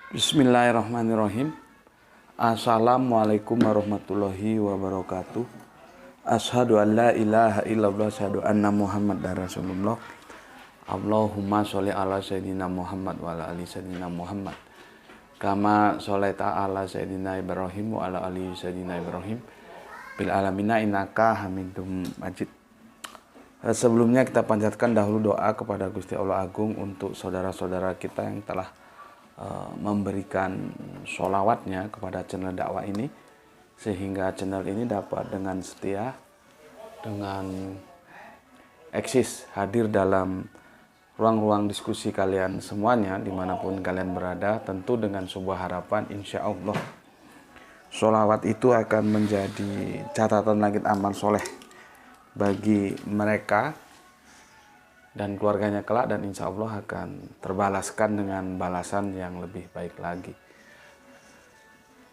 Bismillahirrahmanirrahim. Assalamualaikum warahmatullahi wabarakatuh. Asyhadu an la ilaha illallah, asyhadu anna Muhammad Rasulullah. Allahumma sholli ala sayyidina Muhammad wa ala ali sayyidina Muhammad. Kama sholaita ala sayyidina Ibrahim wa ala ali sayyidina Ibrahim. Bil alamina innaka Hamidum Majid. Sebelumnya kita panjatkan dahulu doa kepada Gusti Allah Agung untuk saudara-saudara kita yang telah memberikan sholawatnya kepada channel dakwah ini, sehingga channel ini dapat dengan setia, dengan eksis hadir dalam ruang-ruang diskusi kalian semuanya dimanapun kalian berada, tentu dengan sebuah harapan insya Allah sholawat itu akan menjadi catatan langit amal soleh bagi mereka dan keluarganya kelak, dan insya Allah akan terbalaskan dengan balasan yang lebih baik lagi.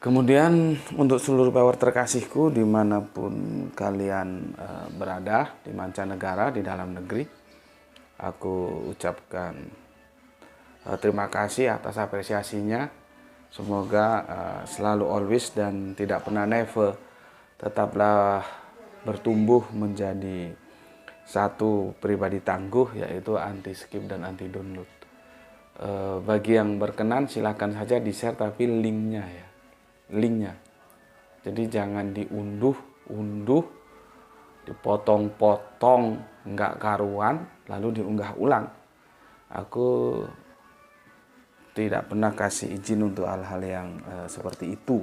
Kemudian untuk seluruh power terkasihku dimanapun kalian berada, di mancanegara, di dalam negeri, aku ucapkan terima kasih atas apresiasinya. Semoga selalu always dan tidak pernah never tetaplah bertumbuh menjadi satu pribadi tangguh, yaitu anti skip dan anti download. Bagi yang berkenan silahkan saja di share, tapi linknya ya, linknya. Jadi jangan diunduh, dipotong-potong nggak karuan lalu diunggah ulang. Aku tidak pernah kasih izin untuk hal-hal yang seperti itu,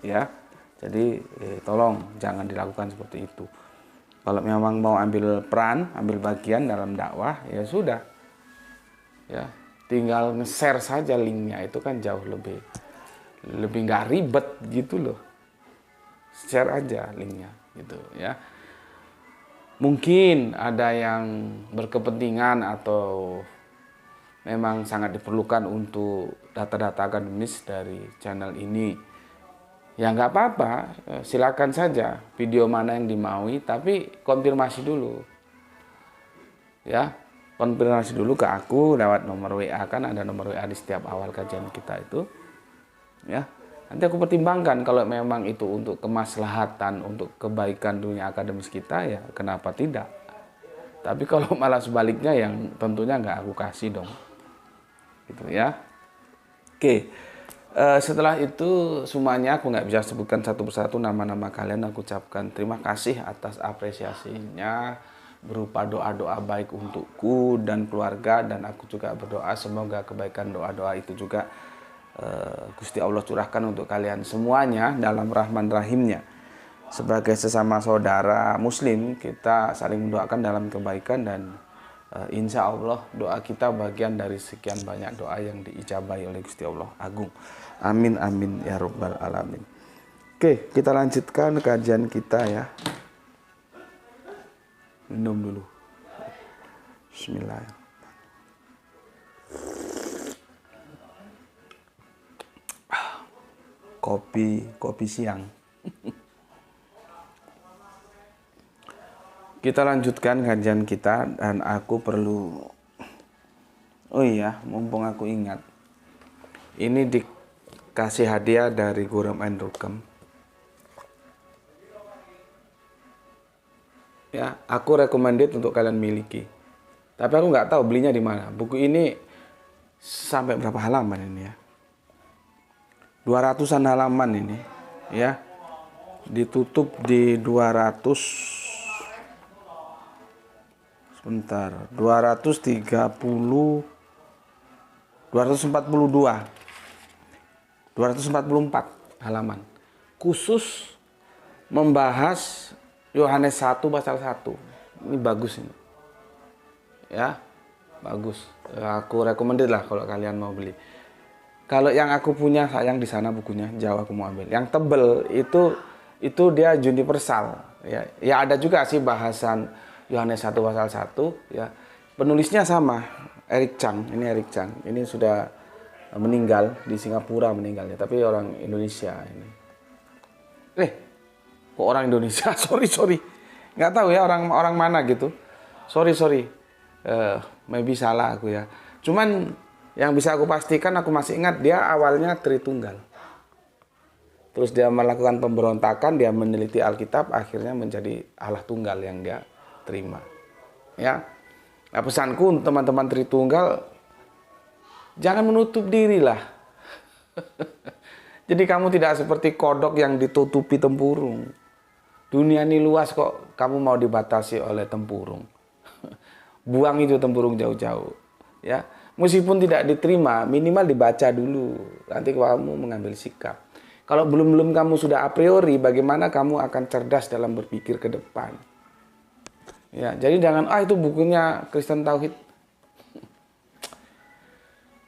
ya. Jadi tolong jangan dilakukan seperti itu. Kalau memang mau ambil peran, ambil bagian dalam dakwah, ya sudah, ya tinggal nge-share saja linknya, itu kan jauh lebih nggak ribet gitu loh. Share aja linknya gitu ya. Mungkin ada yang berkepentingan atau memang sangat diperlukan untuk data-data akademis dari channel ini. Ya nggak apa-apa, silakan saja video mana yang dimaui, tapi konfirmasi dulu. Ya, konfirmasi dulu ke aku lewat nomor WA, kan ada nomor WA di setiap awal kajian kita itu. Ya, nanti aku pertimbangkan kalau memang itu untuk kemaslahatan, untuk kebaikan dunia akademis kita, ya kenapa tidak. Tapi kalau malah sebaliknya, yang tentunya nggak aku kasih dong. Gitu ya. Oke. Setelah itu semuanya aku nggak bisa sebutkan satu persatu nama-nama kalian. Aku ucapkan terima kasih atas apresiasinya berupa doa-doa baik untukku dan keluarga, dan aku juga berdoa semoga kebaikan doa-doa itu juga Gusti Allah curahkan untuk kalian semuanya dalam rahman rahimnya. Sebagai sesama saudara muslim, kita saling mendoakan dalam kebaikan, dan insya Allah doa kita bagian dari sekian banyak doa yang diijabahi oleh Gusti Allah Agung. Amin amin ya rabbal alamin. Oke, kita lanjutkan kajian kita ya. Minum dulu. Bismillahirrahmanirrahim. Kopi siang. Kita lanjutkan kajian kita, dan aku perlu, oh iya, mumpung aku ingat, ini dikasih hadiah dari Guram and Rukam. Ya, aku recommended untuk kalian miliki. Tapi aku nggak tahu belinya di mana. Buku ini sampai berapa halaman ini ya? 200-an halaman ini, ya. Ditutup di 244 halaman khusus membahas Yohanes 1 pasal 1. Ini bagus ini. Ya, bagus. Aku recommended lah kalau kalian mau beli. Kalau yang aku punya, sayang di sana bukunya, jauh aku mau ambil. Yang tebel itu dia universal, ya. Ya ada juga sih bahasan Yohanes 1 pasal 1, ya. Penulisnya sama, Eric Chang. Ini Eric Chang. Ini sudah meninggal di Singapura meninggalnya, tapi orang Indonesia ini. Kok orang Indonesia? sorry. Nggak tahu ya orang mana gitu. Sorry. Maybe salah aku ya. Cuman Yang bisa aku pastikan, aku masih ingat dia awalnya Tritunggal. Terus dia melakukan pemberontakan, dia meneliti Alkitab, akhirnya menjadi Allah Tunggal yang dia terima. Ya, nah, pesanku untuk teman-teman Tritunggal, jangan menutup diri lah. Jadi kamu tidak seperti kodok yang ditutupi tempurung. Dunia ini luas kok, kamu mau dibatasi oleh tempurung. Buang itu tempurung jauh-jauh. Ya, meskipun tidak diterima, minimal dibaca dulu. Nanti kamu mengambil sikap. Kalau belum kamu sudah a priori, bagaimana kamu akan cerdas dalam berpikir ke depan? Ya, jadi jangan, itu bukunya Kristen Tauhid.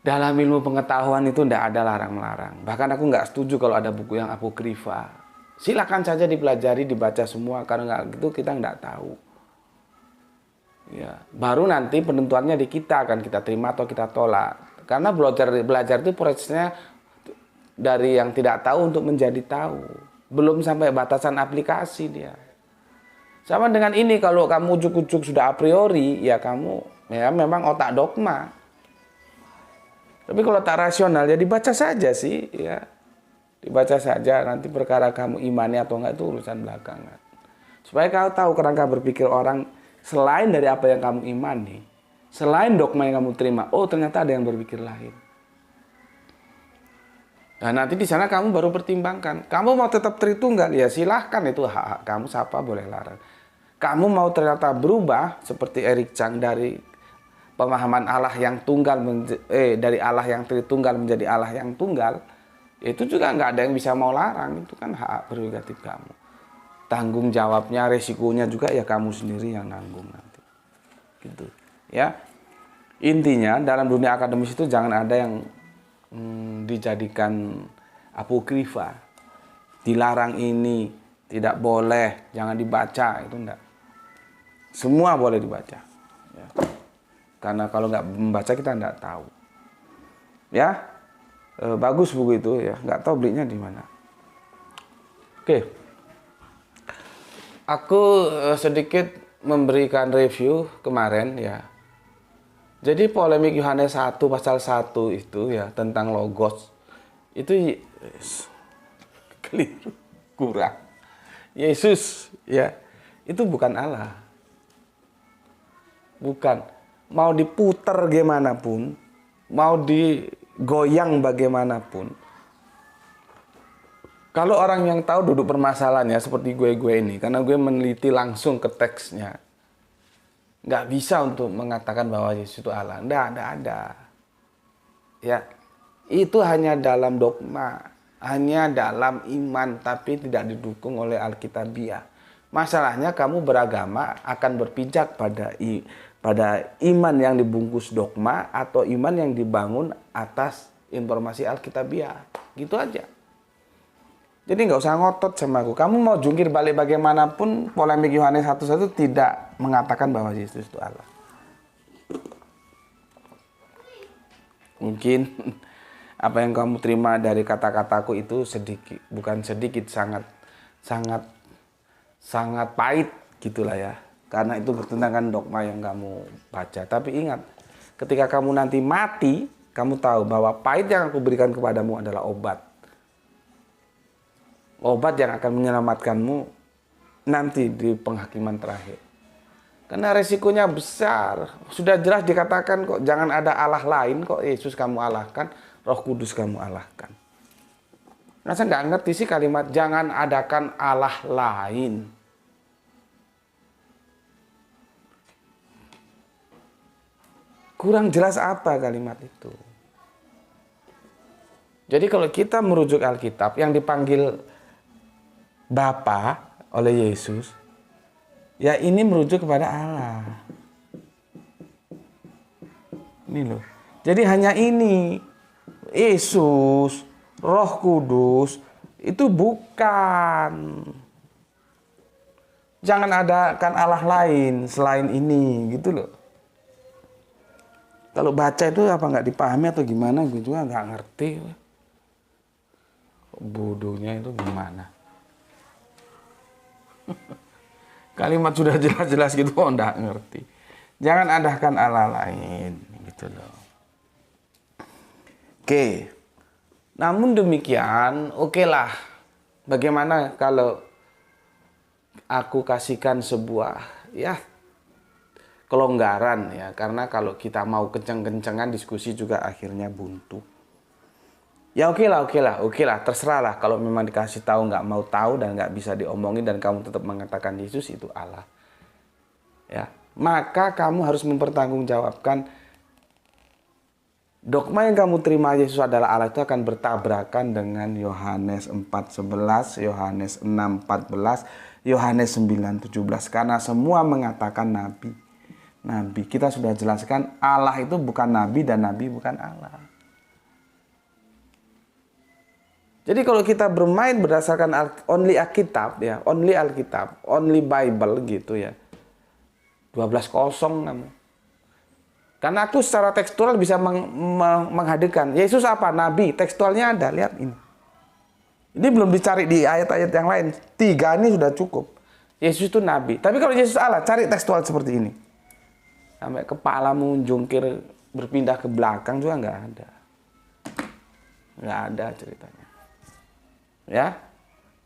Dalam ilmu pengetahuan itu tidak ada larang-larang. Bahkan aku nggak setuju kalau ada buku yang apokrifa. Silakan saja dipelajari, dibaca semua. Karena nggak gitu kita nggak tahu. Ya, baru nanti penentuannya di kita, akan kita terima atau kita tolak. Karena belajar itu prosesnya dari yang tidak tahu untuk menjadi tahu. Belum sampai batasan aplikasi dia. Sama dengan ini, kalau kamu ujuk-ujuk sudah a priori, ya kamu ya memang otak dogma. Tapi kalau tak rasional, ya dibaca saja sih. Ya. Dibaca saja, nanti perkara kamu imani atau enggak itu urusan belakangan. Supaya kau tahu kerangka berpikir orang selain dari apa yang kamu imani. Selain dogma yang kamu terima, ternyata ada yang berpikir lain. Nah, nanti di sana kamu baru pertimbangkan. Kamu mau tetap Tritunggal, ya silahkan, itu hak kamu, siapa boleh larang. Kamu mau ternyata berubah seperti Eric Chang dari pemahaman Allah yang tunggal dari Allah yang Tritunggal menjadi Allah yang tunggal, itu juga nggak ada yang bisa mau larang. Itu kan hak prerogatif kamu. Tanggung jawabnya, resikonya juga ya kamu sendiri yang nanggung nanti. Gitu. Ya. Intinya dalam dunia akademis itu jangan ada yang dijadikan apokrifa, dilarang ini, tidak boleh, jangan dibaca, itu enggak. Semua boleh dibaca. Ya. Karena kalau nggak membaca kita enggak tahu. Ya, bagus buku itu ya, nggak tahu belinya di mana. Oke, aku sedikit memberikan review kemarin ya. Jadi polemik Yohanes 1 pasal 1 itu ya tentang logos itu keliru, kurang. Yesus ya itu bukan Allah. Bukan. Mau diputer gimana pun, mau digoyang bagaimanapun. Kalau orang yang tahu duduk permasalahannya seperti gue ini, karena gue meneliti langsung ke teksnya. Nggak bisa untuk mengatakan bahwa Yesus itu Allah. Nggak ada. Ya, itu hanya dalam dogma, hanya dalam iman, tapi tidak didukung oleh Alkitabiah. Masalahnya kamu beragama akan berpijak pada iman yang dibungkus dogma atau iman yang dibangun atas informasi Alkitabiah. Gitu aja. Jadi nggak usah ngotot sama aku. Kamu mau jungkir balik bagaimanapun, polemik Yohanes 1:1 tidak mengatakan bahwa Yesus itu Allah. Mungkin apa yang kamu terima dari kata-kataku itu sedikit, bukan sedikit, sangat pahit gitulah ya. Karena itu bertentangan dogma yang kamu baca. Tapi ingat, ketika kamu nanti mati, kamu tahu bahwa pahit yang aku berikan kepadamu adalah obat. Obat yang akan menyelamatkanmu nanti di penghakiman terakhir. Karena resikonya besar. Sudah jelas dikatakan kok, jangan ada Allah lain, kok Yesus kamu alahkan, Roh Kudus kamu alahkan. Nah, saya nggak ngerti sih kalimat jangan adakan Allah lain. Kurang jelas apa kalimat itu. Jadi kalau kita merujuk Alkitab yang dipanggil Bapa oleh Yesus, ya ini merujuk kepada Allah. Ini loh. Jadi hanya ini, Yesus, Roh Kudus, itu bukan. Jangan adakan Allah lain selain ini, gitu loh. Kalau baca itu apa nggak dipahami atau gimana, gue juga nggak ngerti. Bodohnya itu gimana? Kalimat sudah jelas-jelas gitu, enggak ngerti. Jangan adakan Allah lain, gitu loh. Oke. Namun demikian, oke lah. Bagaimana kalau aku kasihkan sebuah ya kelonggaran ya, karena kalau kita mau kenceng-kencengan diskusi juga akhirnya buntu. Ya oke lah, terserah lah. Kalau memang dikasih tahu nggak mau tahu dan nggak bisa diomongin dan kamu tetap mengatakan Yesus itu Allah, ya maka kamu harus mempertanggungjawabkan dogma yang kamu terima Yesus adalah Allah itu akan bertabrakan dengan Yohanes 4:11, Yohanes 6:14, Yohanes 9:17 karena semua mengatakan nabi. Nabi kita sudah jelaskan Allah itu bukan nabi dan nabi bukan Allah. Jadi kalau kita bermain berdasarkan only Alkitab ya, only Alkitab, only Bible gitu ya. 12-0 kamu. Karena aku secara tekstual bisa menghadirkan Yesus apa? Nabi. Tekstualnya ada, lihat ini. Ini belum dicari di ayat-ayat yang lain. 3 ini sudah cukup. Yesus itu nabi. Tapi kalau Yesus Allah, cari tekstual seperti ini. Sampai kepalamu jungkir berpindah ke belakang juga nggak ada. Nggak ada ceritanya. Ya,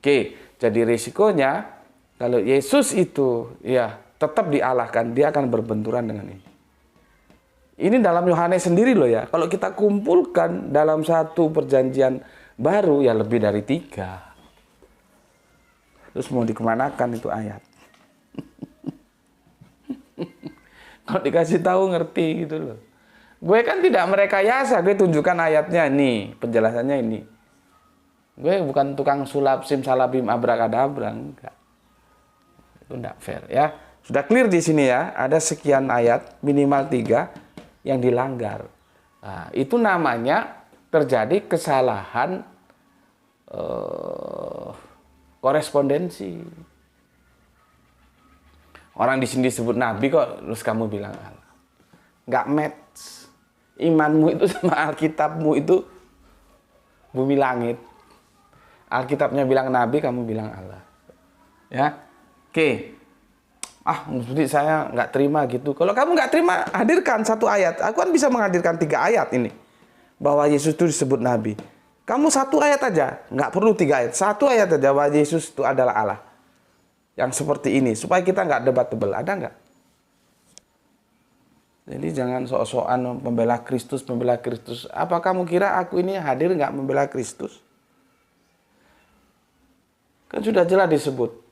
oke. Jadi risikonya kalau Yesus itu ya tetap dialahkan, dia akan berbenturan dengan ini. Ini dalam Yohanes sendiri loh ya. Kalau kita kumpulkan dalam satu perjanjian baru ya lebih dari 3. Terus mau dikemanakan itu ayat? Kalau dikasih tahu ngerti gitu loh. Gue kan tidak merekayasa, gue tunjukkan ayatnya nih, penjelasannya ini. Gue bukan tukang sulap simsalabim abrakadabra, enggak. Itu enggak fair ya. Sudah clear di sini ya, ada sekian ayat, minimal 3 yang dilanggar. Nah, itu namanya terjadi kesalahan korespondensi. Orang di sini disebut nabi kok, terus kamu bilang Allah. Enggak match. Imanmu itu sama Alkitabmu itu bumi langit. Alkitabnya bilang nabi, kamu bilang Allah. Ya, oke. Jadi saya nggak terima gitu. Kalau kamu nggak terima, hadirkan satu ayat. Aku kan bisa menghadirkan 3 ayat ini. Bahwa Yesus itu disebut nabi. Kamu 1 ayat aja, nggak perlu 3 ayat. 1 ayat aja bahwa Yesus itu adalah Allah. Yang seperti ini, supaya kita nggak debatable. Ada nggak? Jadi jangan sok-sokan membela Kristus. Apa kamu kira aku ini hadir nggak membela Kristus? Kan sudah jelas disebut.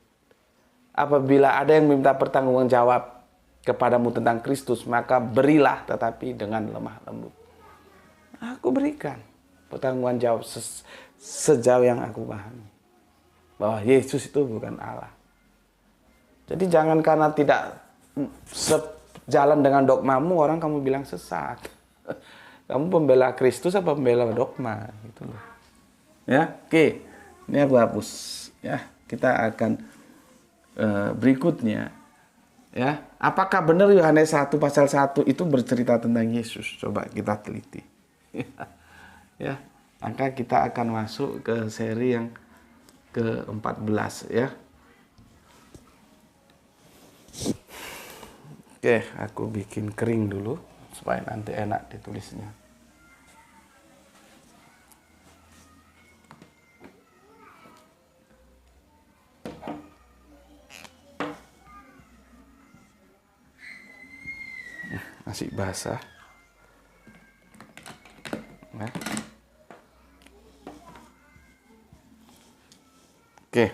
Apabila ada yang meminta pertanggungjawab kepadamu tentang Kristus, maka berilah tetapi dengan lemah lembut. Aku berikan pertanggungjawab sejauh yang aku pahami. Bahwa Yesus itu bukan Allah. Jadi jangan karena tidak sejalan dengan dogmamu, orang kamu bilang sesat. Kamu pembela Kristus apa pembela dogma? Gitu loh. Ya, oke. Ini aku hapus. Ya, kita akan berikutnya. Ya, apakah benar Yohanes 1 pasal 1 itu bercerita tentang Yesus? Coba kita teliti. Ya, maka kita akan masuk ke seri yang ke-14 ya. Oke, aku bikin kering dulu supaya nanti enak ditulisnya. Masih basah. Nah. Oke.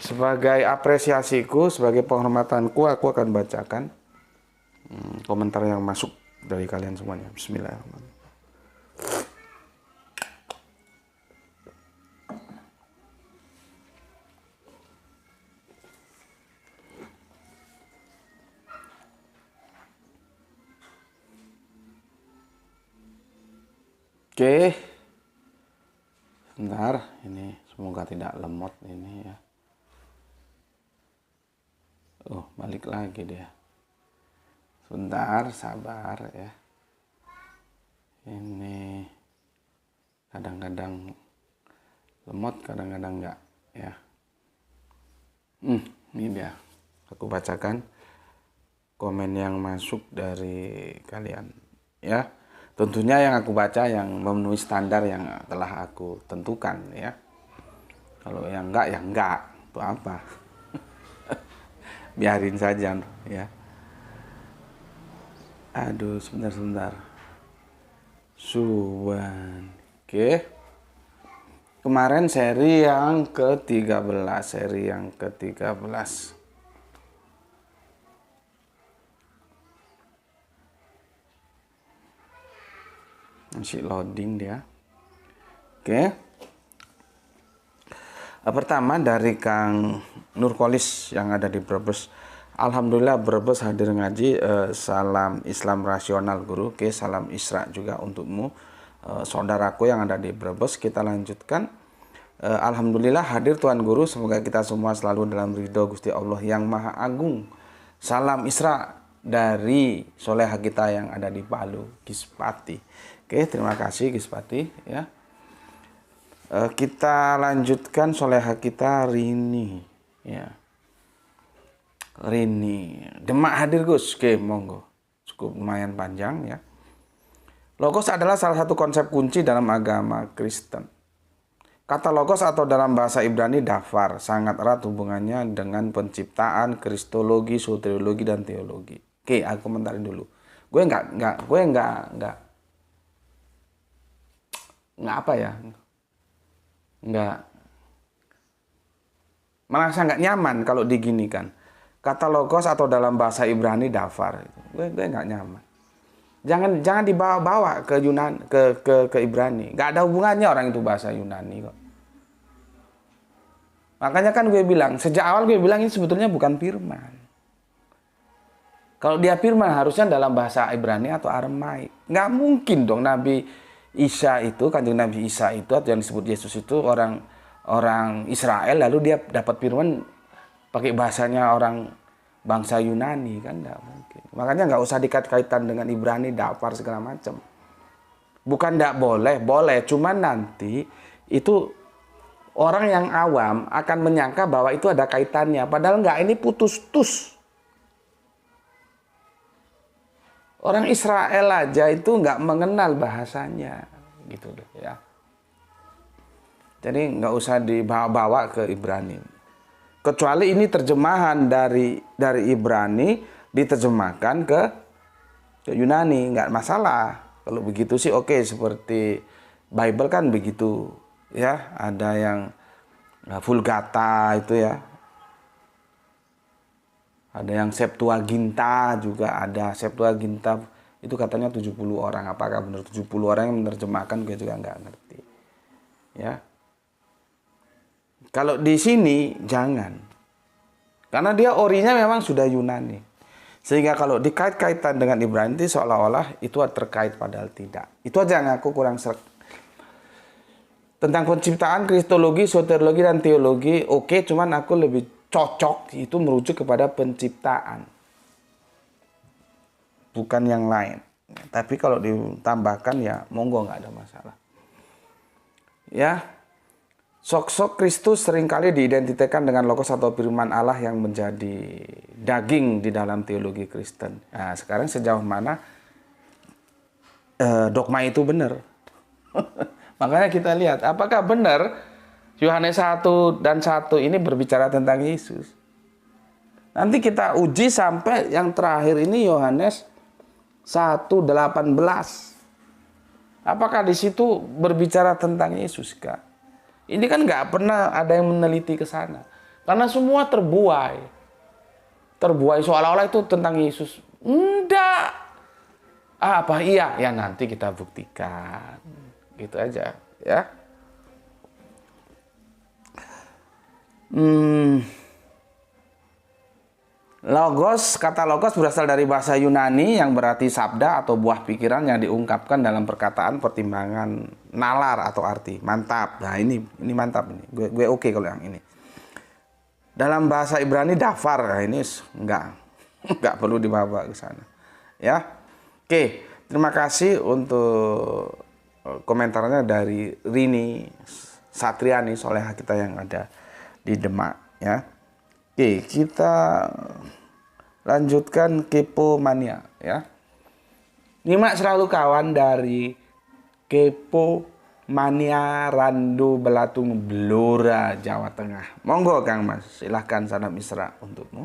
Sebagai apresiasiku, sebagai penghormatanku, aku akan bacakan komentar yang masuk dari kalian semuanya. Bismillahirrahmanirrahim. Oke, sebentar, ini semoga tidak lemot ini ya. Oh, balik lagi dia. Sebentar, sabar ya. Ini kadang-kadang lemot, kadang-kadang enggak ya. Ini dia. Aku bacakan komen yang masuk dari kalian ya. Tentunya yang aku baca yang memenuhi standar yang telah aku tentukan, ya. Kalau yang enggak, ya enggak. Itu apa? Biarin saja, ya. Aduh, sebentar. Suwan. Oke. Kemarin seri yang ke-13, Masih loading dia. Oke. Pertama dari Kang Nurkolis yang ada di Brebes. Alhamdulillah Brebes hadir ngaji. Salam Islam rasional guru. Oke, salam Isra juga untukmu, saudaraku yang ada di Brebes. Kita lanjutkan. Alhamdulillah hadir Tuan Guru. Semoga kita semua selalu dalam ridho Gusti Allah yang Maha Agung. Salam Isra dari soleha kita yang ada di Palu, Gispati. Oke, terima kasih Gispati, ya. Kita lanjutkan soleha kita Rini, ya. Rini, Demak hadir Gus. Oke, monggo. Cukup lumayan panjang, ya. Logos adalah salah satu konsep kunci dalam agama Kristen. Kata logos atau dalam bahasa Ibrani dafar sangat erat hubungannya dengan penciptaan, kristologi, soteriologi, dan teologi. Oke, aku komentarin dulu. Gue nggak apa ya? Nggak merasa nggak nyaman kalau diginikan. Kata logos atau dalam bahasa Ibrani dafar, gue nggak nyaman. Jangan dibawa-bawa ke Yunan, ke Ibrani. Nggak ada hubungannya orang itu bahasa Yunani kok. Makanya kan gue bilang, sejak awal gue bilang ini sebetulnya bukan firman. Kalau dia firman harusnya dalam bahasa Ibrani atau Aramaik. Nggak mungkin dong Nabi Isa itu, kanjeng Nabi Isa itu atau yang disebut Yesus itu orang Israel, lalu dia dapat firman pakai bahasanya orang bangsa Yunani, kan nggak mungkin. Makanya nggak usah dikait-kaitan dengan Ibrani, dafar segala macam. Bukan nggak boleh, cuman nanti itu orang yang awam akan menyangka bahwa itu ada kaitannya, padahal nggak, ini putus-tus. Orang Israel aja itu nggak mengenal bahasanya, gitu deh, ya. Jadi nggak usah dibawa-bawa ke Ibrani. Kecuali ini terjemahan dari Ibrani diterjemahkan ke Yunani, nggak masalah. Kalau begitu sih oke, seperti Bible kan begitu, ya. Ada yang Vulgata itu, ya. Ada yang Septuaginta juga ada. Septuaginta itu katanya 70 orang. Apakah benar 70 orang yang menerjemahkan, gue juga nggak ngerti, ya. Kalau di sini jangan. Karena dia orinya memang sudah Yunani. Sehingga kalau dikait-kaitan dengan Ibrani itu seolah-olah itu terkait, padahal tidak. Itu aja yang aku kurang serk. Tentang penciptaan, kristologi, soteriologi, dan teologi, oke, cuman aku lebih cocok itu merujuk kepada penciptaan, bukan yang lain. Tapi kalau ditambahkan, ya monggo, nggak ada masalah. Ya, sosok Kristus seringkali diidentikan dengan logos atau firman Allah yang menjadi daging di dalam teologi Kristen. Nah, sekarang sejauh mana dogma itu benar? Makanya kita lihat apakah benar Yohanes 1 dan 1 ini berbicara tentang Yesus. Nanti kita uji sampai yang terakhir ini Yohanes 1:18. Apakah di situ berbicara tentang Yesus, Kak? Ini kan nggak pernah ada yang meneliti ke sana. Karena semua terbuai. Terbuai seolah-olah itu tentang Yesus. Enggak. Apa iya? Ya nanti kita buktikan. Gitu aja, ya. Logos, kata logos berasal dari bahasa Yunani yang berarti sabda atau buah pikiran yang diungkapkan dalam perkataan, pertimbangan, nalar atau arti. Mantap. Nah, ini mantap ini. Gue oke kalau yang ini. Dalam bahasa Ibrani dafar. Nah, ini enggak perlu dibawa ke sana. Ya. Oke, terima kasih untuk komentarnya dari Rini Satriani, soleha kita yang ada di Demak, ya. Oke, kita lanjutkan kepo mania, ya. Nyimak selalu kawan dari Kepo Mania Randu Belatung Blora, Jawa Tengah. Monggo Kang Mas, silahkan salam Isra untukmu.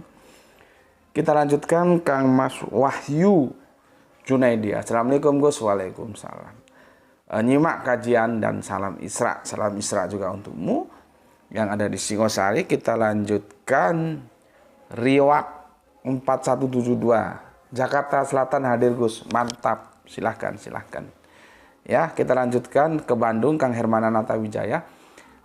Kita lanjutkan Kang Mas Wahyu Junaidi. Assalamualaikum Gus. Waalaikumsalam. Nyimak kajian dan salam Isra. Salam Isra juga untukmu yang ada di Singosari. Kita lanjutkan Riwak 4172 Jakarta Selatan hadir Gus. Mantap. Silahkan. Ya, kita lanjutkan ke Bandung, Kang Hermana Nata Wijaya.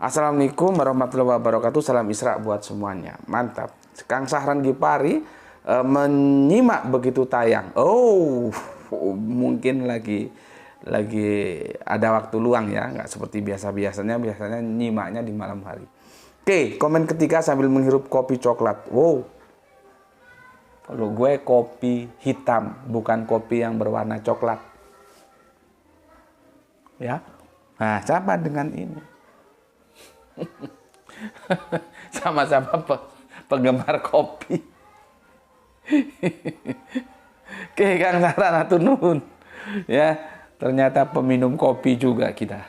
Assalamualaikum warahmatullahi wabarakatuh. Salam Isra buat semuanya. Mantap. Kang Sahran Gipari menyimak begitu tayang. Oh, mungkin lagi ada waktu luang ya, nggak seperti biasanya nyimaknya di malam hari. Oke, komen ketiga sambil menghirup kopi coklat. Wow. Kalau gue kopi hitam, bukan kopi yang berwarna coklat. Ya, nah sama dengan ini. Sama-sama penggemar kopi. Oke, Kang Sarana Tunun. Ya, ternyata peminum kopi juga kita.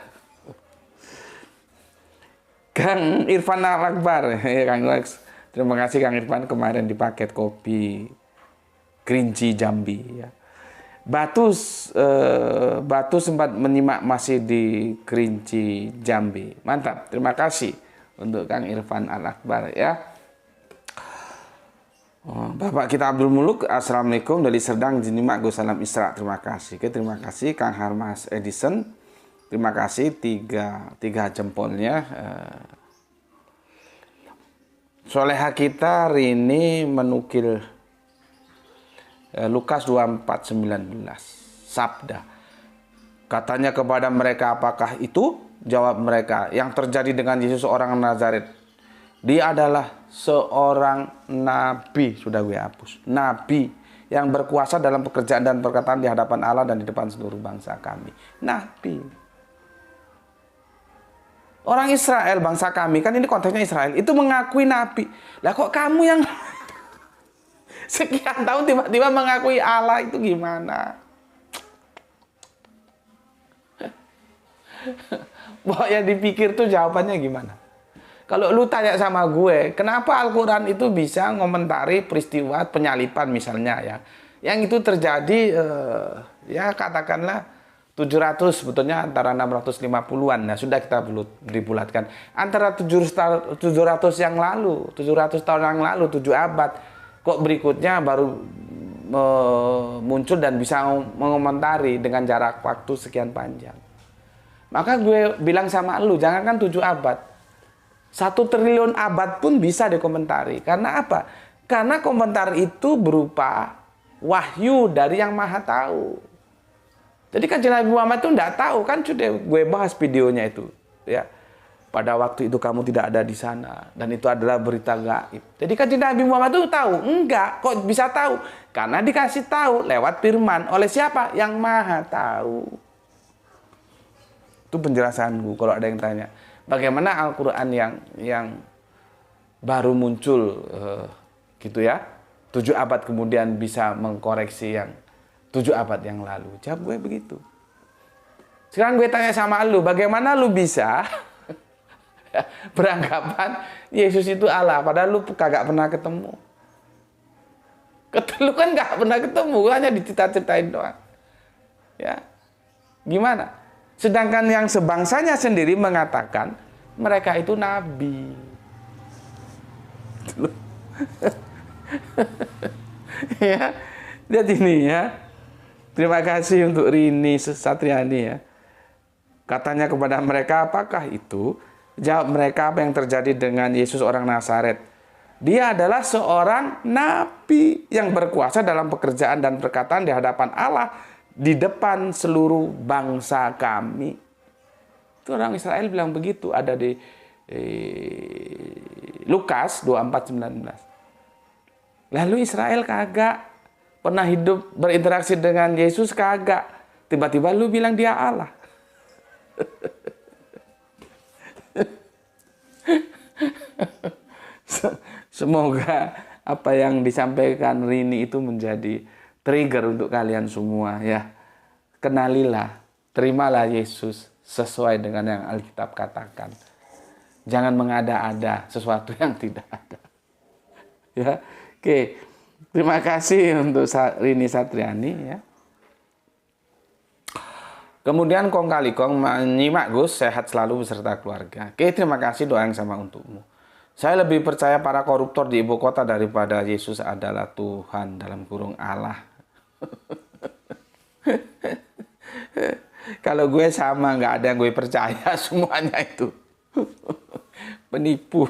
Kang Irfan Al-Akbar, ya Kang Lex. Terima kasih Kang Irfan kemarin di paket kopi Kerinci Jambi ya. Batu sempat menyimak masih di Kerinci Jambi. Mantap, terima kasih untuk Kang Irfan Al-Akbar ya. Bapak kita Abdul Muluk, Assalamualaikum dari Serdang Jinimak Gus salam Isra. Terima kasih. Oke, terima kasih Kang Harmas Edison. Terima kasih tiga jempolnya. Soleha kita Rini menukil Lukas 24:19 sabda. Katanya kepada mereka, apakah itu? Jawab mereka, yang terjadi dengan Yesus orang Nazaret. Dia adalah seorang nabi, sudah gue hapus. Nabi yang berkuasa dalam pekerjaan dan perkataan di hadapan Allah dan di depan seluruh bangsa kami. Nabi. Orang Israel, bangsa kami, kan ini konteksnya Israel, itu mengakui nabi. Lah kok kamu yang sekian tahun tiba-tiba mengakui Allah, itu gimana? Pokoknya dipikir tuh jawabannya gimana. Kalau lu tanya sama gue, kenapa Al-Quran itu bisa ngomentari peristiwa penyalipan misalnya ya. Yang itu terjadi ya katakanlah 700, sebetulnya antara 650-an. Nah sudah kita dibulatkan. Antara 700 yang lalu, 700 tahun yang lalu, 7 abad. Kok berikutnya baru muncul dan bisa mengomentari dengan jarak waktu sekian panjang. Maka gue bilang sama lu, jangankan 7 abad, 1 triliun abad pun bisa dikomentari. Karena apa? Karena komentar itu berupa wahyu dari yang maha tahu. Jadi kan Nabi Muhammad itu enggak tahu, kan sudah gue bahas videonya itu. Ya. Pada waktu itu kamu tidak ada di sana. Dan itu adalah berita gaib. Jadi kan Nabi Muhammad itu tahu? Enggak. Kok bisa tahu? Karena dikasih tahu lewat firman. Oleh siapa? Yang maha tahu. Itu penjelasanku kalau ada yang tanya. Bagaimana Al-Quran yang baru muncul gitu ya. 7 abad kemudian bisa mengkoreksi yang 7 abad yang lalu. Jawab gue begitu. Sekarang gue tanya sama lu. Bagaimana lu bisa beranggapan Yesus itu Allah, padahal lu kagak pernah ketemu. Lu kan gak pernah ketemu, hanya dicita-citain doang. Ya, gimana? Sedangkan yang sebangsanya sendiri mengatakan mereka itu nabi. Ya, lihat ini ya. Terima kasih untuk Rini Satriani ya. Katanya kepada mereka, apakah itu? Jawab mereka, apa yang terjadi dengan Yesus orang Nazaret? Dia adalah seorang nabi yang berkuasa dalam pekerjaan dan perkataan di hadapan Allah, di depan seluruh bangsa kami. Itu orang Israel bilang begitu, ada di Lukas 24:19. Lalu Israel kagak pernah hidup berinteraksi dengan Yesus, kagak. Tiba-tiba lu bilang dia Allah. Semoga apa yang disampaikan Rini itu menjadi trigger untuk kalian semua ya. kenalilah, terimalah Yesus sesuai dengan yang Alkitab katakan. Jangan mengada-ada sesuatu yang tidak ada. Ya, oke. Terima kasih untuk Rini Satriani ya. Kemudian Kong Kali Kong menyimak Gus, sehat selalu beserta keluarga. Oke, terima kasih, doa yang sama untukmu. Saya lebih percaya para koruptor di ibu kota daripada Yesus adalah Tuhan dalam kurung Allah. Kalau gue sama, nggak ada yang gue percaya, semuanya itu penipu.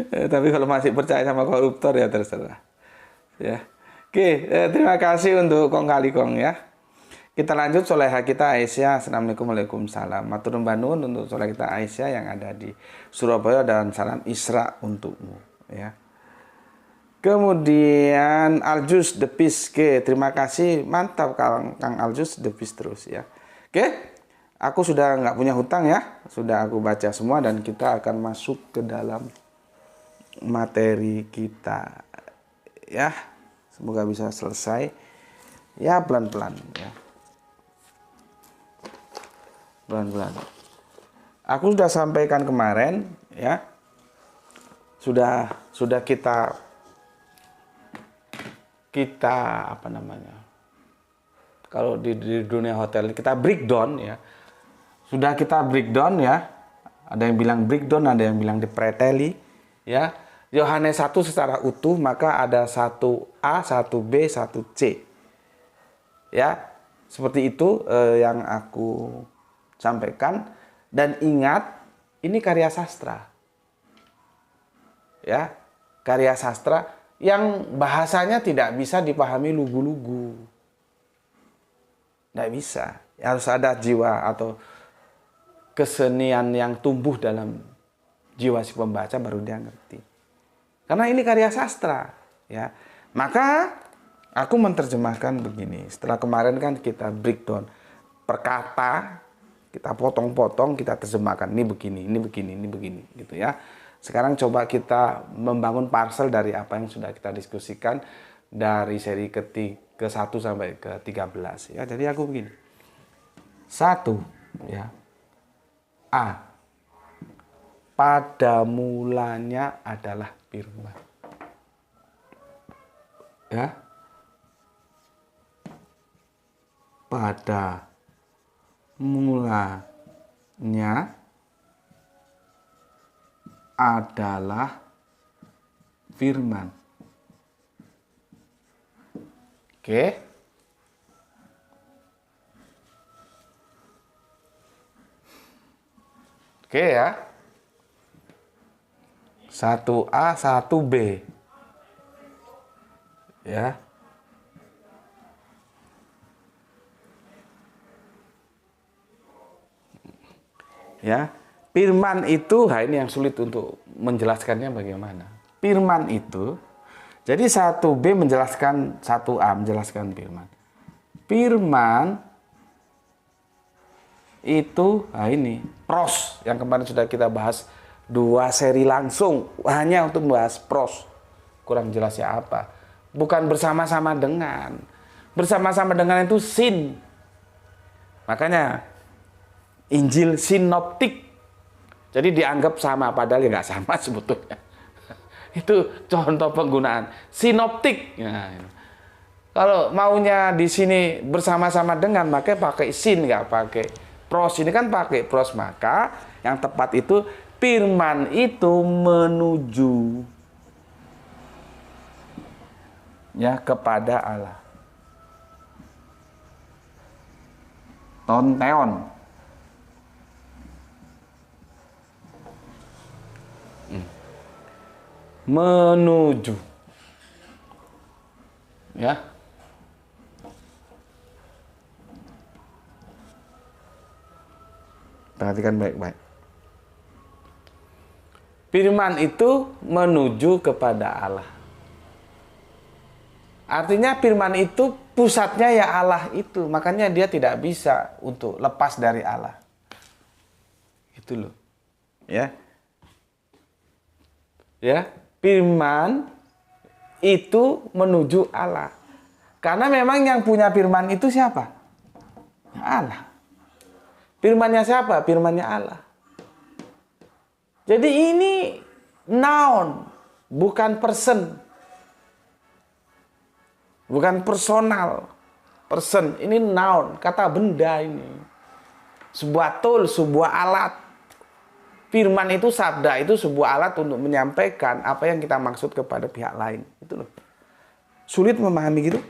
Tapi kalau masih percaya sama koruptor ya terserah. Ya, oke, terima kasih untuk Kong Kali Kong ya. Kita lanjut soleha kita Aisyah. Assalamualaikum Waalaikumsalam. Matur nuwun untuk soleha kita Aisyah yang ada di Surabaya dan salam Isra untukmu ya. Kemudian Aljus The Peace. Oke, terima kasih. Mantap Kang Aljus The Peace terus ya. Oke, aku sudah nggak punya hutang ya. Sudah aku baca semua dan kita akan masuk ke dalam materi kita ya. Semoga bisa selesai ya, pelan-pelan ya. Pelan-pelan. Aku sudah sampaikan kemarin ya. Sudah kita apa namanya? Kalau di dunia hotel kita breakdown ya. Sudah kita breakdown ya. Ada yang bilang breakdown, ada yang bilang dipreteli ya. Yohanes 1 secara utuh, maka ada 1A, 1B, 1C. Ya. Seperti itu yang aku sampaikan, dan ingat ini karya sastra ya, karya sastra yang bahasanya tidak bisa dipahami lugu-lugu, tidak bisa, harus ada jiwa atau kesenian yang tumbuh dalam jiwa si pembaca baru dia ngerti, karena ini karya sastra ya. Maka aku menerjemahkan begini, setelah kemarin kan kita breakdown per kata, kita potong-potong, kita terjemahkan. Ini begini, ini begini, ini begini, gitu ya. Sekarang coba kita membangun parsel dari apa yang sudah kita diskusikan dari seri ke-1 sampai ke-13 ya. Jadi aku begini. 1 ya. A. Pada mulanya adalah firman. Ya. Pada mulanya adalah firman. Oke. Oke ya. 1A, 1B. Ya. Ya, firman itu, ini yang sulit untuk menjelaskannya bagaimana. Firman itu, jadi 1B menjelaskan 1A, menjelaskan firman. Firman itu, ini, pros, yang kemarin sudah kita bahas 2 seri langsung, hanya untuk membahas pros. Kurang jelas ya apa. Bukan bersama-sama dengan. Bersama-sama dengan itu sin. Makanya, Injil sinoptik, jadi dianggap sama padahal ya nggak sama sebetulnya. Itu contoh penggunaan sinoptik. Nah, kalau maunya di sini bersama-sama dengan, maka pakai sin, nggak pakai pros. Ini kan pakai pros, maka yang tepat itu firman itu menuju ya kepada Allah. Tonteon. Menuju ya. Perhatikan baik-baik. Firman itu menuju kepada Allah. Artinya firman itu pusatnya ya Allah itu. Makanya dia tidak bisa untuk lepas dari Allah. Itu loh. Ya. Ya. Firman itu menuju Allah. Karena memang yang punya firman itu siapa? Allah. Firman-Nya siapa? Firman-Nya Allah. Jadi ini noun, bukan person. Bukan personal. Person, ini noun, kata benda ini. Sebuah tool, sebuah alat. Firman itu, sabda itu sebuah alat untuk menyampaikan apa yang kita maksud kepada pihak lain. Itu loh. Sulit memahami gitu.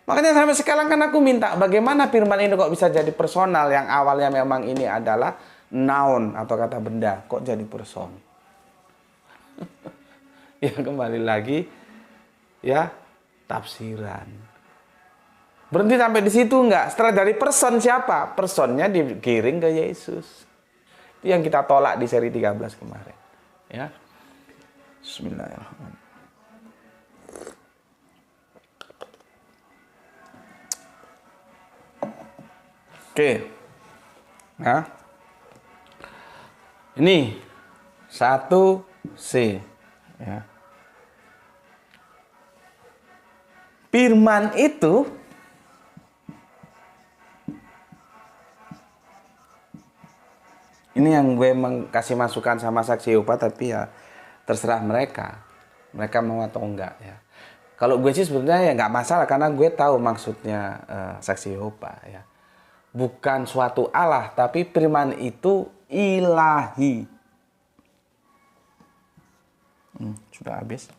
Makanya sampai sekarang kan aku minta bagaimana firman ini kok bisa jadi personal, yang awalnya memang ini adalah noun atau kata benda, kok jadi person. Ya kembali lagi ya tafsiran. Berhenti sampai di situ enggak? Setelah dari person siapa? Personnya digiring ke Yesus. Itu yang kita tolak di seri 13 kemarin. Ya. Bismillahirrahmanirrahim. Oke. Nah. Ini 1C ya. Firman itu ini yang gue kasih masukan sama saksi Yehova, tapi ya terserah mereka. Mereka mau atau enggak ya. Kalau gue sih sebenarnya ya nggak masalah karena gue tahu maksudnya saksi Yehova ya. Bukan suatu Allah, tapi firman itu ilahi. Sudah habis.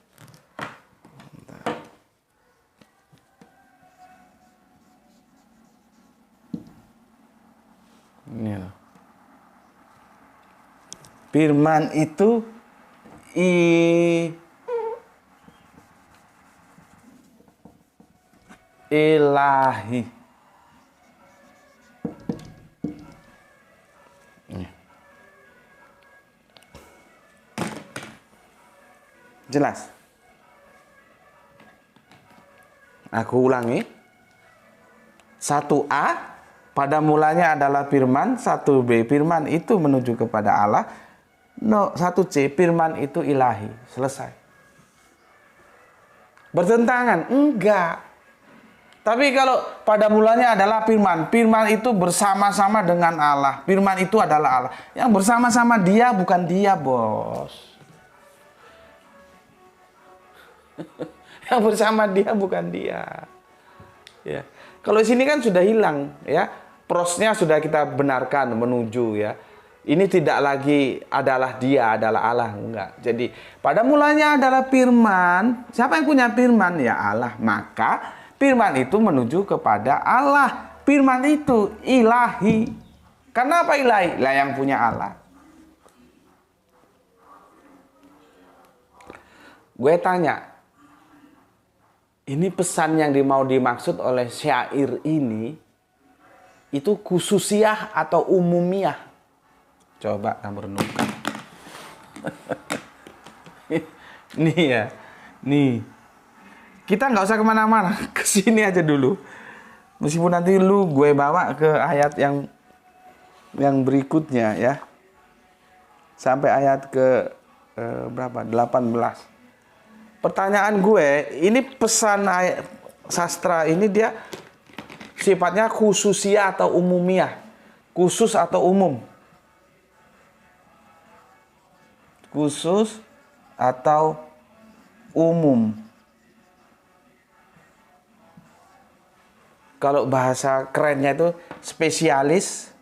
Ini loh. Firman itu ilahi. Jelas? Aku ulangi. 1A pada mulanya adalah firman, 1B firman itu menuju kepada Allah. 1C firman itu ilahi. Selesai. Bertentangan? Enggak. Tapi kalau pada mulanya adalah firman, firman itu bersama-sama dengan Allah. Firman itu adalah Allah. Yang bersama-sama dia bukan dia, bos. Yang bersama dia bukan dia. Ya. Kalau sini kan sudah hilang ya. Prosnya sudah kita benarkan menuju ya. Ini tidak lagi adalah dia, adalah Allah, enggak. Jadi pada mulanya adalah firman. Siapa yang punya firman? Ya Allah. Maka firman itu menuju kepada Allah. Firman itu ilahi. Karena apa ilahi? Lah yang punya Allah. Gue tanya, ini pesan yang mau dimaksud oleh syair ini, itu khususiyah atau umumiyah? Coba kamu renungkan. Nih ya, nih. Kita nggak usah kemana-mana, kesini aja dulu. Meskipun nanti gue bawa ke ayat yang berikutnya ya. Sampai ayat ke berapa? 18. Pertanyaan gue, ini pesan sastra ini dia sifatnya khususiyah atau umumiyah? Khusus atau umum? Khusus atau umum? Kalau bahasa kerennya itu spesialis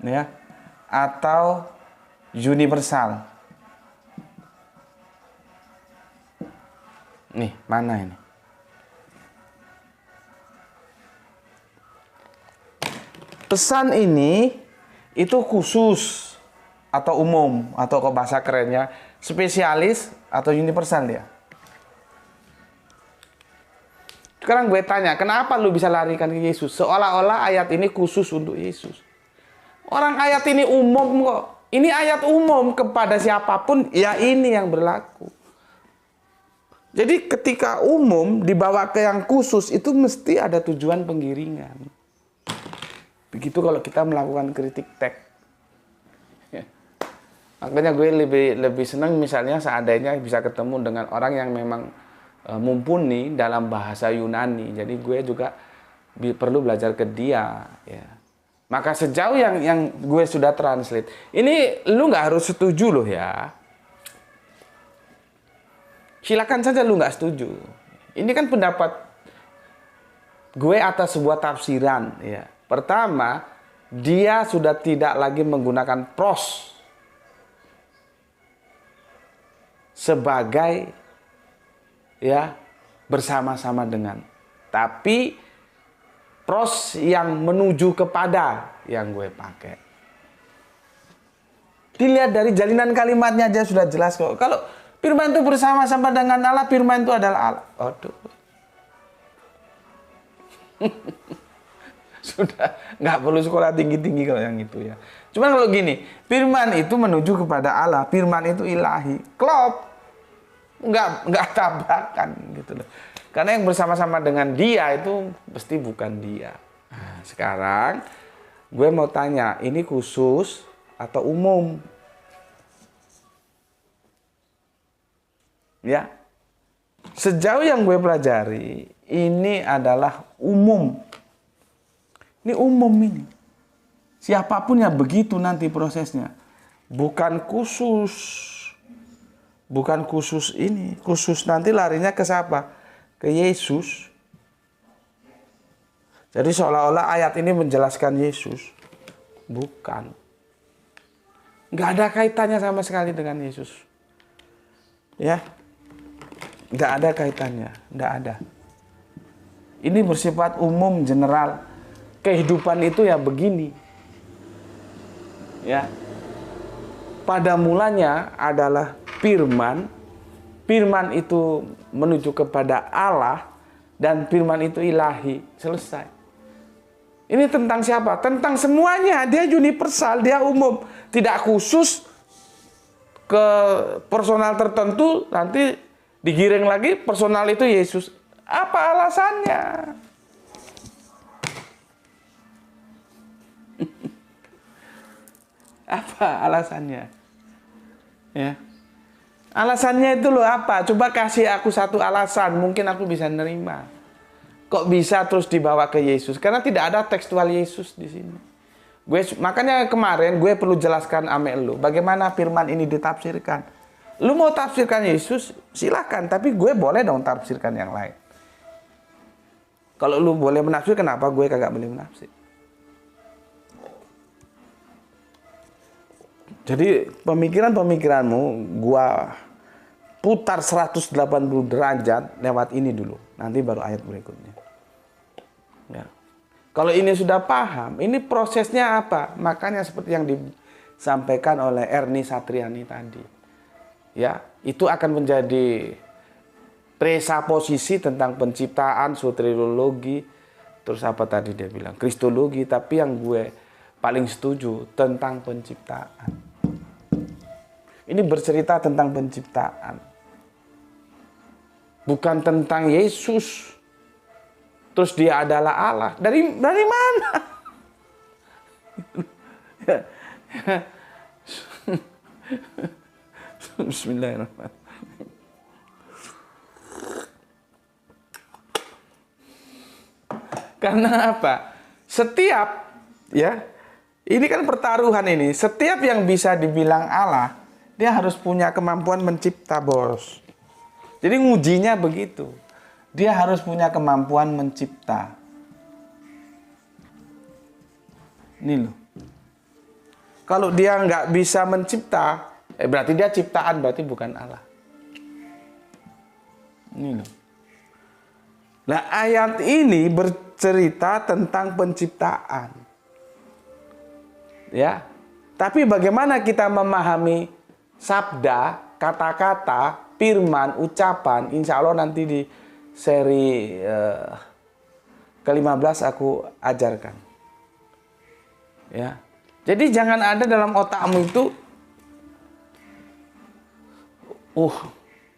ya, atau universal. Nih, mana ini? Pesan ini itu khusus atau umum, atau ke bahasa kerennya spesialis atau universal ya. Sekarang gue tanya, kenapa lu bisa larikan ke Yesus? Seolah-olah ayat ini khusus untuk Yesus. Orang ayat ini umum kok. Ini ayat umum kepada siapapun, ya ini yang berlaku. Jadi ketika umum dibawa ke yang khusus itu mesti ada tujuan penggiringan. Begitu kalau kita melakukan kritik teks. Ya. Makanya gue lebih senang misalnya seandainya bisa ketemu dengan orang yang memang mumpuni dalam bahasa Yunani. Jadi gue juga perlu belajar ke dia. Ya. Maka sejauh yang gue sudah translate, ini lu nggak harus setuju loh ya. Silakan saja lu nggak setuju. Ini kan pendapat gue atas sebuah tafsiran. Ya. Pertama, dia sudah tidak lagi menggunakan pros sebagai ya bersama-sama dengan, tapi pros yang menuju kepada yang gue pakai. Dilihat dari jalinan kalimatnya aja sudah jelas kok. Kalau firman itu bersama-sama dengan Allah, firman itu adalah Allah. Aduh. Sudah nggak perlu sekolah tinggi-tinggi kalau yang itu ya. Cuman kalau gini, firman itu menuju kepada Allah, firman itu ilahi. Klop. Nggak tabrakan gitu loh. Karena yang bersama-sama dengan dia itu pasti bukan dia. Nah, sekarang gue mau tanya, ini khusus atau umum? Ya. Sejauh yang gue pelajari, ini adalah umum. Ini umum ini. Siapapun yang begitu nanti prosesnya. Bukan khusus. Bukan khusus ini. Khusus nanti larinya ke siapa? Ke Yesus. Jadi seolah-olah ayat ini menjelaskan Yesus. Bukan. Nggak ada kaitannya sama sekali dengan Yesus. Ya. Nggak ada kaitannya. Nggak ada. Ini bersifat umum, general. Kehidupan itu ya begini. Ya. Pada mulanya adalah firman. Firman itu menuju kepada Allah. Dan firman itu ilahi. Selesai. Ini tentang siapa? Tentang semuanya. Dia universal, dia umum. Tidak khusus ke personal tertentu. Nanti digiring lagi personal itu Yesus. Apa alasannya? Apa alasannya? Ya. Alasannya itu loh apa? Coba kasih aku satu alasan, mungkin aku bisa nerima. Kok bisa terus dibawa ke Yesus? Karena tidak ada tekstual Yesus di sini. Makanya kemarin gue perlu jelaskan ame lu, bagaimana firman ini ditafsirkan. Lu mau tafsirkan Yesus, silakan, tapi gue boleh dong tafsirkan yang lain. Kalau lu boleh menafsir, kenapa gue kagak boleh menafsir? Jadi pemikiran-pemikiranmu gua putar 180 derajat lewat ini dulu. Nanti baru ayat berikutnya. Ya. Kalau ini sudah paham, ini prosesnya apa? Makanya seperti yang disampaikan oleh Ernie Satriani tadi. Ya, itu akan menjadi presaposisi tentang penciptaan, soteriologi, terus apa tadi dia bilang? Kristologi, tapi yang gue paling setuju tentang penciptaan. Ini bercerita tentang penciptaan. Bukan tentang Yesus. Terus dia adalah Allah. Dari mana? Bismillahirrahmanirrahim. Karena apa? Setiap ini kan pertaruhan ini. Setiap yang bisa dibilang Allah, dia harus punya kemampuan mencipta, bos. Jadi ngujinya begitu. Dia harus punya kemampuan mencipta. Ini loh. Kalau dia nggak bisa mencipta, berarti dia ciptaan, berarti bukan Allah. Ini loh. Nah, ayat ini bercerita tentang penciptaan. Ya. Tapi bagaimana kita memahami sabda, kata-kata, firman, ucapan, insya Allah nanti di seri ke-15 aku ajarkan. Ya. Jadi jangan ada dalam otakmu itu,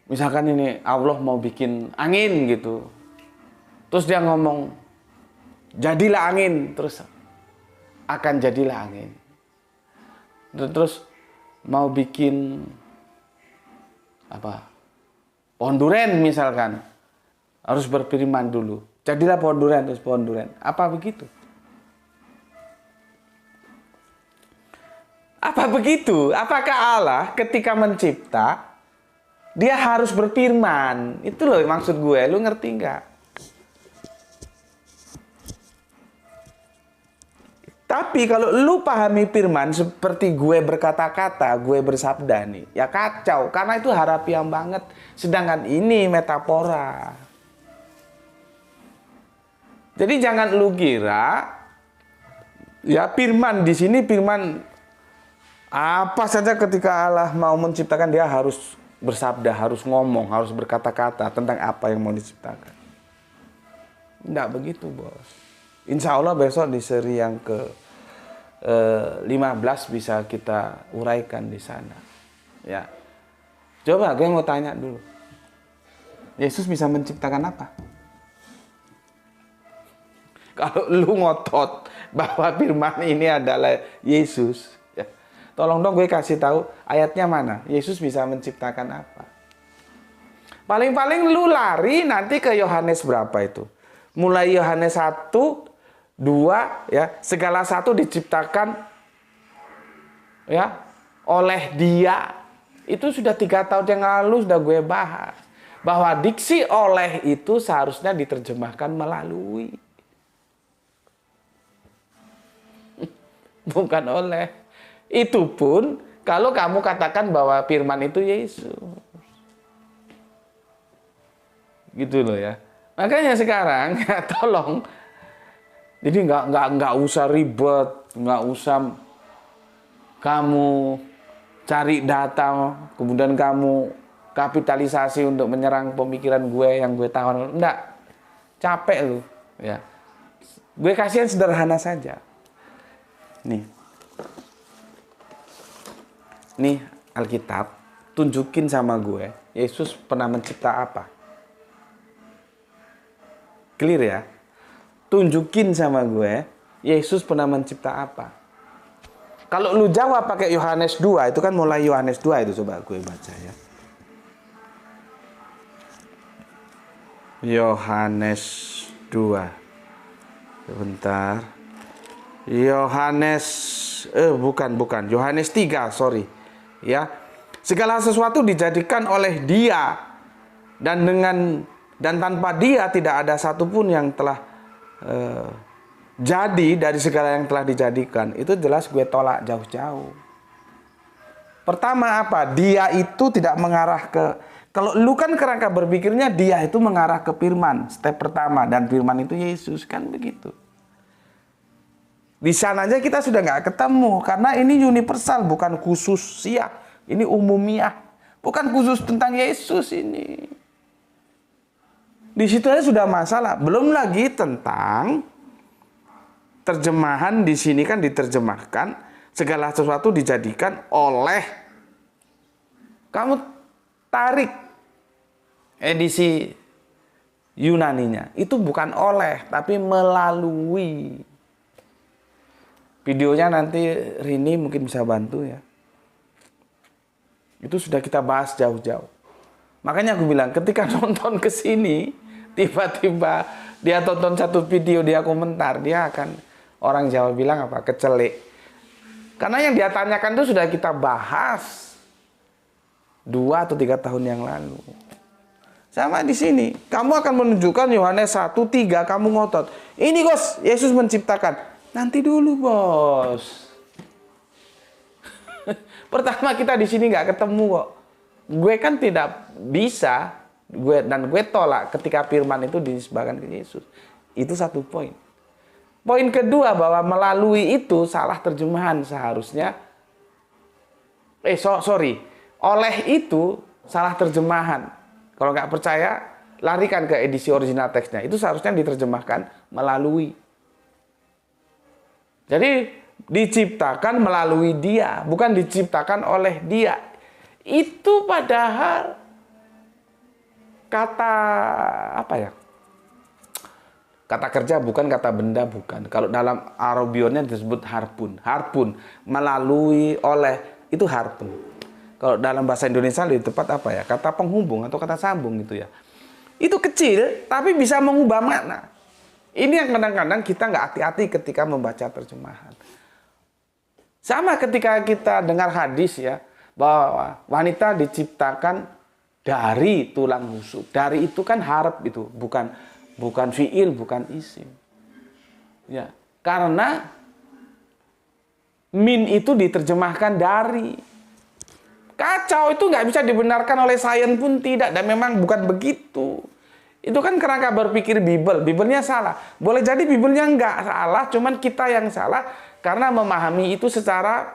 misalkan ini Allah mau bikin angin gitu. Terus dia ngomong, jadilah angin, terus akan jadilah angin. Terus mau bikin pohon duren misalkan, harus berfirman dulu. Jadilah pohon durian terus pohon durian. Apa begitu? Apa begitu? Apakah Allah ketika mencipta, dia harus berfirman? Itu loh maksud gue, lu ngerti nggak? Tapi kalau lu pahami firman seperti gue berkata-kata, gue bersabda nih, ya kacau. Karena itu harafiah banget. Sedangkan ini metafora. Jadi jangan lu kira, ya firman di sini firman apa saja ketika Allah mau menciptakan dia harus bersabda, harus ngomong, harus berkata-kata tentang apa yang mau diciptakan. Tidak begitu, bos. Insya Allah besok di seri yang ke 15 bisa kita uraikan di sana. Ya, coba gue mau tanya dulu. Yesus bisa menciptakan apa? Kalau lu ngotot bahwa firman ini adalah Yesus, ya, tolong dong gue kasih tahu ayatnya mana. Yesus bisa menciptakan apa? Paling-paling lu lari nanti ke Yohanes berapa itu? Mulai Yohanes 1, 2, ya, segala satu diciptakan ya oleh Dia. Itu sudah 3 tahun yang lalu sudah gue bahas. Bahwa diksi oleh itu seharusnya diterjemahkan melalui. Bukan oleh. Itu pun kalau kamu katakan bahwa firman itu Yesus. Gitu loh ya. Makanya sekarang ya tolong. Jadi nggak usah ribet, nggak usah kamu cari data, kemudian kamu kapitalisasi untuk menyerang pemikiran gue yang gue tahu. Enggak. Capek lu, ya. Gue kasihan sederhana saja. Nih Alkitab tunjukin sama gue Yesus pernah mencipta apa. Clear ya. Tunjukin sama gue Yesus pernah mencipta apa. Kalau lu jawab pakai Yohanes 2, itu kan mulai Yohanes 2 itu, coba gue baca ya. Yohanes 2. Sebentar. Yohanes bukan Yohanes 3, sorry. Ya. Segala sesuatu dijadikan oleh Dia dan tanpa Dia tidak ada satupun yang telah jadi dari segala yang telah dijadikan. Itu jelas gue tolak jauh-jauh. Pertama apa? Dia itu tidak mengarah ke, kalau lu kan kerangka berpikirnya Dia itu mengarah ke firman, step pertama, dan firman itu Yesus, kan begitu. Di sana aja kita sudah nggak ketemu karena ini universal, bukan khusus ya. Ini umumiah, bukan khusus tentang Yesus ini. Di situ aja sudah masalah. Belum lagi tentang terjemahan di sini kan diterjemahkan segala sesuatu dijadikan oleh. Kamu tarik edisi Yunaninya, itu bukan oleh tapi melalui. Videonya nanti Rini mungkin bisa bantu ya. Itu sudah kita bahas jauh-jauh. Makanya aku bilang ketika nonton ke sini, tiba-tiba dia tonton satu video, dia komentar, dia akan, orang Jawa bilang apa? Kecelik. Karena yang dia tanyakan itu sudah kita bahas 2 atau 3 tahun yang lalu. Sama di sini, kamu akan menunjukkan Yohanes 1:3, kamu ngotot. Ini Gos, Yesus menciptakan. Nanti dulu, bos. Pertama kita di sini nggak ketemu kok. Gue kan tidak bisa, gue tolak ketika firman itu dinisbahkan ke Yesus. Itu satu poin. Poin kedua bahwa melalui itu salah terjemahan seharusnya. Oleh itu salah terjemahan. Kalau nggak percaya, larikan ke edisi original teksnya. Itu seharusnya diterjemahkan melalui. Jadi diciptakan melalui Dia, bukan diciptakan oleh Dia. Itu padahal kata apa ya? Kata kerja bukan, kata benda bukan. Kalau dalam Arabionnya disebut harpun. Harpun melalui, oleh, itu harpun. Kalau dalam bahasa Indonesia lebih tepat apa ya? Kata penghubung atau kata sambung gitu ya. Itu kecil, tapi bisa mengubah makna. Ini yang kadang-kadang kita nggak hati-hati ketika membaca terjemahan. Sama ketika kita dengar hadis ya, bahwa wanita diciptakan dari tulang rusuk. Dari itu kan harf itu, bukan fiil, bukan isim. Ya, karena min itu diterjemahkan dari. Kacau, itu nggak bisa dibenarkan oleh sains pun tidak, dan memang bukan begitu. Itu kan kerangka berpikir Bibelnya salah. Boleh jadi Bibelnya nggak salah, cuman kita yang salah karena memahami itu secara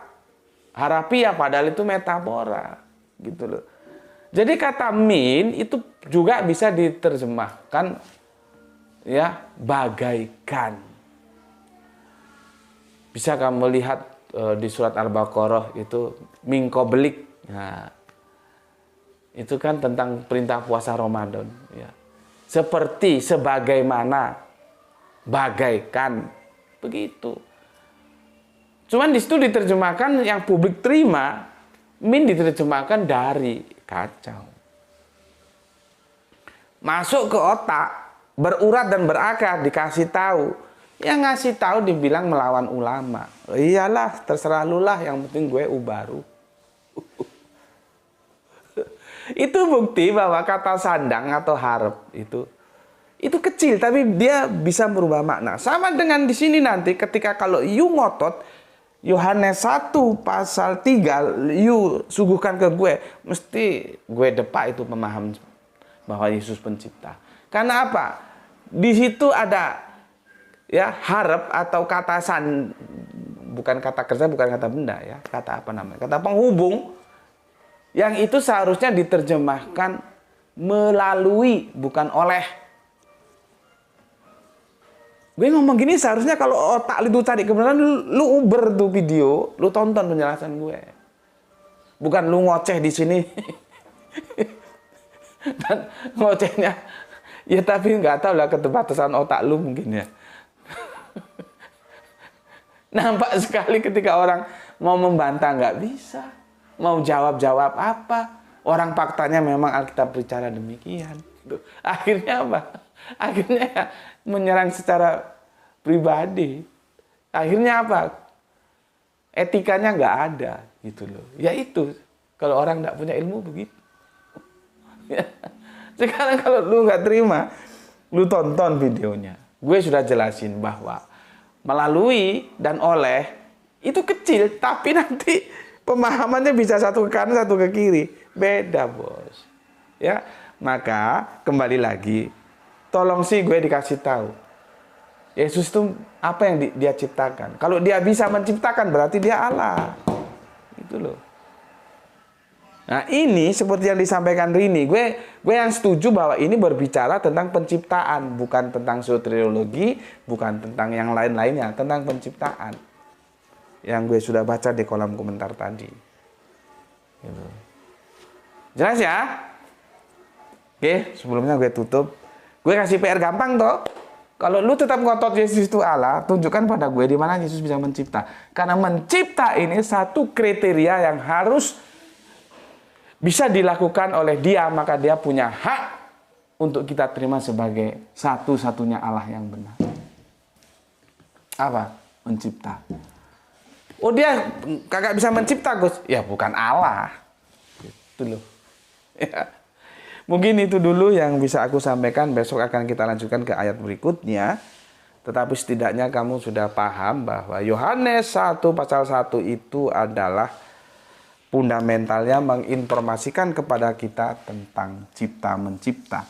harafiah, padahal itu metafora, gitu loh. Jadi kata min itu juga bisa diterjemahkan ya bagaikan. Bisa kamu lihat di surat Al-Baqarah itu mingkobelik. Nah, itu kan tentang perintah puasa Ramadan. Ya. Seperti, sebagaimana, bagaikan, begitu. Cuman di situ diterjemahkan yang publik terima, min diterjemahkan dari. Kacau. Masuk ke otak, berurat dan berakar, dikasih tahu. Yang ngasih tahu dibilang melawan ulama. Iyalah, terserah lu lah, yang penting gue ubaru. Itu bukti bahwa kata sandang atau harf itu kecil, tapi dia bisa merubah makna. Sama dengan di sini nanti ketika kalau you ngotot Yohanes 1 pasal 3 you suguhkan ke gue, mesti gue depak itu pemahaman bahwa Yesus pencipta. Karena apa? Di situ ada ya harf atau kata bukan kata kerja, bukan kata benda ya, kata apa namanya? Kata penghubung yang itu seharusnya diterjemahkan melalui, bukan oleh. Gue ngomong gini seharusnya kalau otak lu cari kebenaran, lu uber tuh video, lu tonton penjelasan gue. Bukan lu ngoceh di sini. Dan ngocehnya ya tapi nggak tahu lah keterbatasan otak lu mungkin ya. Nampak sekali ketika orang mau membantah nggak bisa. Mau jawab-jawab apa? Orang faktanya memang Alkitab bicara demikian. Akhirnya apa? Akhirnya ya, menyerang secara pribadi. Akhirnya apa? Etikanya nggak ada, gitu loh. Ya itu, kalau orang nggak punya ilmu begitu. Sekarang kalau lu nggak terima, lu tonton videonya. Gue sudah jelasin bahwa melalui dan oleh itu kecil, tapi nanti pemahamannya bisa satu ke kanan, satu ke kiri. Beda, bos. Ya, maka kembali lagi, tolong sih gue dikasih tahu. Yesus itu apa yang dia ciptakan? Kalau dia bisa menciptakan berarti dia Allah. Itu loh. Nah, ini seperti yang disampaikan Rini, gue yang setuju bahwa ini berbicara tentang penciptaan, bukan tentang soteriologi, bukan tentang yang lain-lainnya, tentang penciptaan. Yang gue sudah baca di kolom komentar tadi. Gitu. Jelas ya? Oke, sebelumnya gue tutup. Gue kasih PR gampang toh. Kalau lu tetap ngotot Yesus itu Allah, tunjukkan pada gue di mana Yesus bisa mencipta. Karena mencipta ini satu kriteria yang harus bisa dilakukan oleh dia, maka dia punya hak untuk kita terima sebagai satu-satunya Allah yang benar. Apa? Mencipta. Oh dia kagak bisa mencipta Gus? Ya bukan Allah. Gitu loh. Ya. Mungkin itu dulu yang bisa aku sampaikan. Besok akan kita lanjutkan ke ayat berikutnya. Tetapi setidaknya kamu sudah paham bahwa Yohanes 1 pasal 1 itu adalah fundamentalnya menginformasikan kepada kita tentang cipta-mencipta.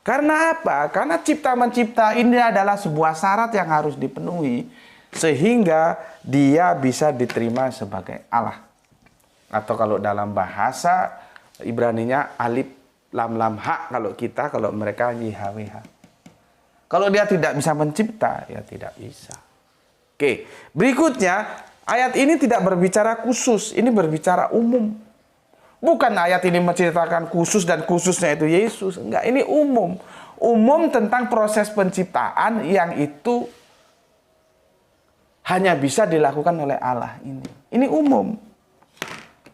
Karena apa? Karena cipta-mencipta ini adalah sebuah syarat yang harus dipenuhi sehingga dia bisa diterima sebagai Allah. Atau kalau dalam bahasa Ibraninya alif lam lam ha, kalau mereka YHWH. Kalau dia tidak bisa mencipta, ya tidak bisa. Oke, berikutnya ayat ini tidak berbicara khusus, ini berbicara umum. Bukan ayat ini menceritakan khusus dan khususnya itu Yesus. Enggak, ini umum. Umum tentang proses penciptaan yang itu hanya bisa dilakukan oleh Allah ini. Ini umum.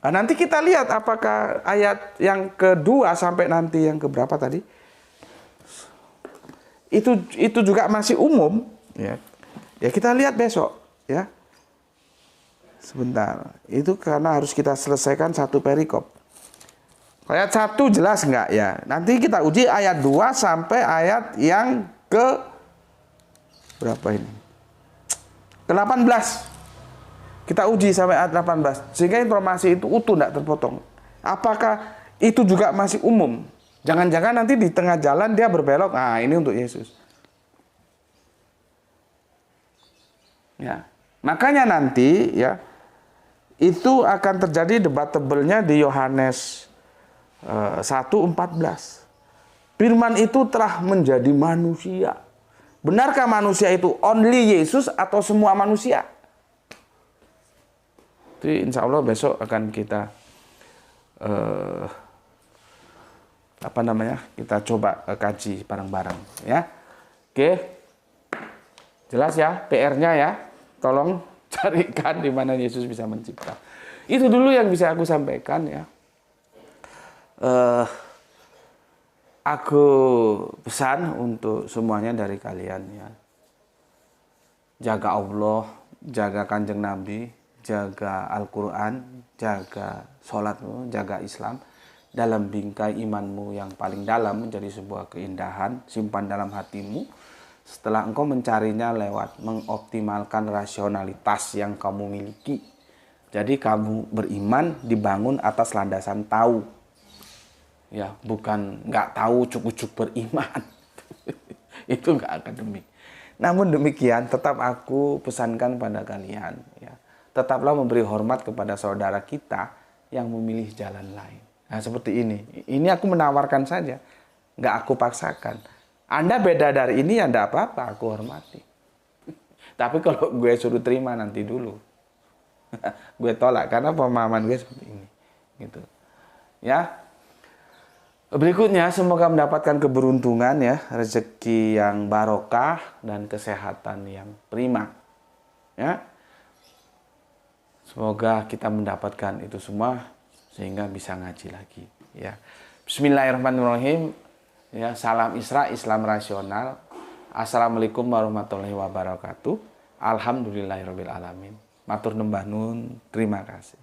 Nah, nanti kita lihat apakah ayat yang kedua sampai nanti yang keberapa tadi? itu juga masih umum, ya. Ya kita lihat besok, ya. Sebentar. Itu karena harus kita selesaikan satu perikop. Ayat 1 jelas nggak ya? Nanti kita uji ayat 2 sampai ayat yang ke berapa ini? Ke-18. Kita uji sampai ayat 18. Sehingga informasi itu utuh, nggak terpotong. Apakah itu juga masih umum? Jangan-jangan nanti di tengah jalan dia berbelok. Nah, ini untuk Yesus. Ya. Makanya nanti ya itu akan terjadi debatable-nya di Yohanes 1:14. Firman itu telah menjadi manusia. Benarkah manusia itu only Yesus atau semua manusia? Itu insya Allah besok akan kita kita coba kaji bareng-bareng, ya. Oke. Jelas ya PR-nya ya. Tolong carikan di mana Yesus bisa mencipta. Itu dulu yang bisa aku sampaikan ya. Aku pesan untuk semuanya dari kalian ya. Jaga Allah, jaga Kanjeng Nabi, jaga Al-Quran, jaga sholatmu, jaga Islam. Dalam bingkai imanmu yang paling dalam menjadi sebuah keindahan, simpan dalam hatimu. Setelah engkau mencarinya lewat mengoptimalkan rasionalitas yang kamu miliki. Jadi kamu beriman dibangun atas landasan tahu. Ya, bukan nggak tahu cukup-cukup beriman. Itu nggak akademik. Namun demikian tetap aku pesankan pada kalian. Ya, tetaplah memberi hormat kepada saudara kita yang memilih jalan lain. Nah, seperti ini. Ini aku menawarkan saja. Nggak aku paksakan. Anda beda dari ini ya enggak apa-apa, aku hormati. Tapi kalau gue suruh terima nanti dulu. Gue tolak karena pemahaman gue seperti ini. Gitu. Ya. Berikutnya semoga mendapatkan keberuntungan ya, rezeki yang barokah dan kesehatan yang prima. Ya. Semoga kita mendapatkan itu semua sehingga bisa ngaji lagi, ya. Bismillahirrahmanirrahim. Ya, salam Isra, Islam rasional. Assalamualaikum warahmatullahi wabarakatuh. Alhamdulillahirabbil alamin. Matur nembah nun, terima kasih.